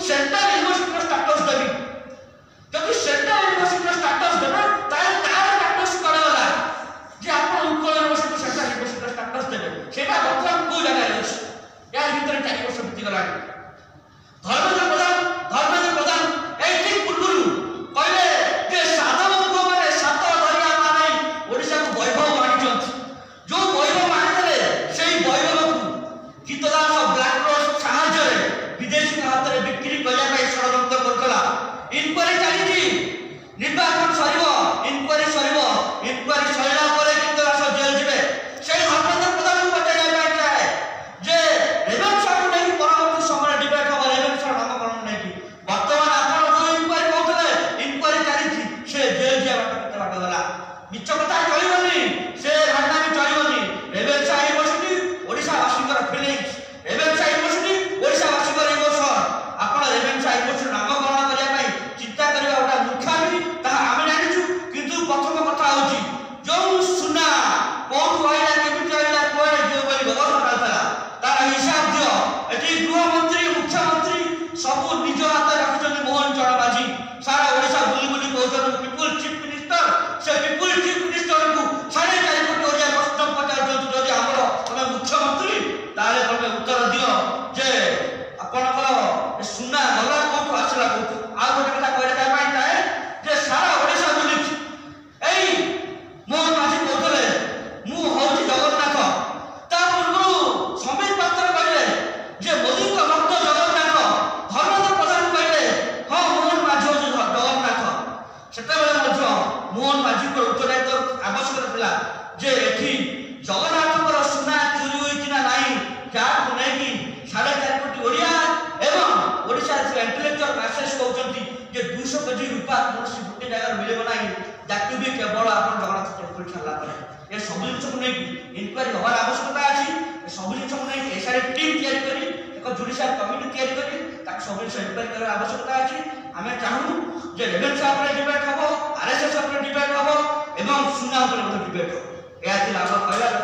central university status देबी जदि central university status देबे ताले तार स्टेटस करगला जे आपण Utkal university central university status देबे सेटा वर्तमान को जगह अछि या भीतर 4 वर्ष बीती गला धर्मेंद्र प्रधान एठी पूर्वरु कहले जे साधव को माने सात धरिया माने ओडिसा को वैभव मानिचंत जो वैभव मानितले सेही वैभव को गीतदास ब्लैक रोज साहाय्य रे विदेशी हाथ रे बिक्री करिया पई षडयंत्र करतला इनक्वारी चली निर्वाचन सरिबो इनक्वारी सरिला परे गीतदास जेल जिवे सेही धर्मेंद्र प्रधान को बचाया पाई चाहे जे रेवेन्सा को नहीं परवर्ती समय डिबेट हो रेवेन्सा नामकरण नहीं वर्तमान आपण जो इनक्वारी कहतले इनक्वारी चली से जेल जिया बात बात गला मिछ कथा चलिबनी से भावना भी चलिबनी रेवेन्सा यूनिवर्सिटी ओडिसा वासीकर फीलिंग्स रेवेन्सा यूनिवर्सिटी ओडिसा वासीकर इमोशन आपण रेवेन्सा यूनिवर्सिटी नामकरण करिया पई चिंता करिया ओटा मुख्यामी ता आमे जानिछु किंतु प्रथम कथा होची जो सुना कोठु आइला केमिति आइला कोए जो बोली व्यवस्था करतला तार हिसाब दियो एठी गृह मंत्री मुख्यमंत्री सब निज हाथ रखिछन मोहन चरण माझी सारा ओडिसा बुली बुली कहउछन पीपुल चीफ मिनिस्टर से पीपुल चीफ मिनिस्टर को 4.5 कोटी ओडिया प्रश्न पचार जतु जदि हमरो तमे मुख्यमंत्री ताले तमे उत्तर दियो जे आपनकर सुना गला कोठु आसला कोठु आ गोटे कथा कहले जाय पाई ताए जे सारा ओडिसा बुली एई मोहन माझी कहतले मु होची जगन्नाथ ता पूर्व समीर पात्र कहले जे मोदी को भक्त जगन्नाथ धर्मेंद्र प्रधान कहले हां मोहन माझी होची जगन्नाथ सेते बेले मध्य मोहन माझी को उत्तरदायित्व आवश्यक थिला जे एठी जगन्नाथ सुना चोरी होई कि ना नाही क्या को नै कि 4.5 कोटी ओडिया एवं ओडिसा इंटेलेक्चुअल मैसेज कहउछंती जे 200 केजी रूपा मोसी गुटे जगह मिलेबो नाही जाकि भी केवल आपण जगन्नाथ टेम्पल छाला करे ए सब जिंस को नै इंक्वायरी होबार आवश्यकता अछि ए सब जिंस को नै एसारे टीम तयारी करी एक जुडिशियल कमिटी तयारी करी ताक सब जिंस इंक्वायरी कर आवश्यकता अछि हमें चाहू जे रेवेन्सा पर डिबेट हबो आरएसएस पर डिबेट हबो एवं सुना पर डिबेट हो या थिला कहला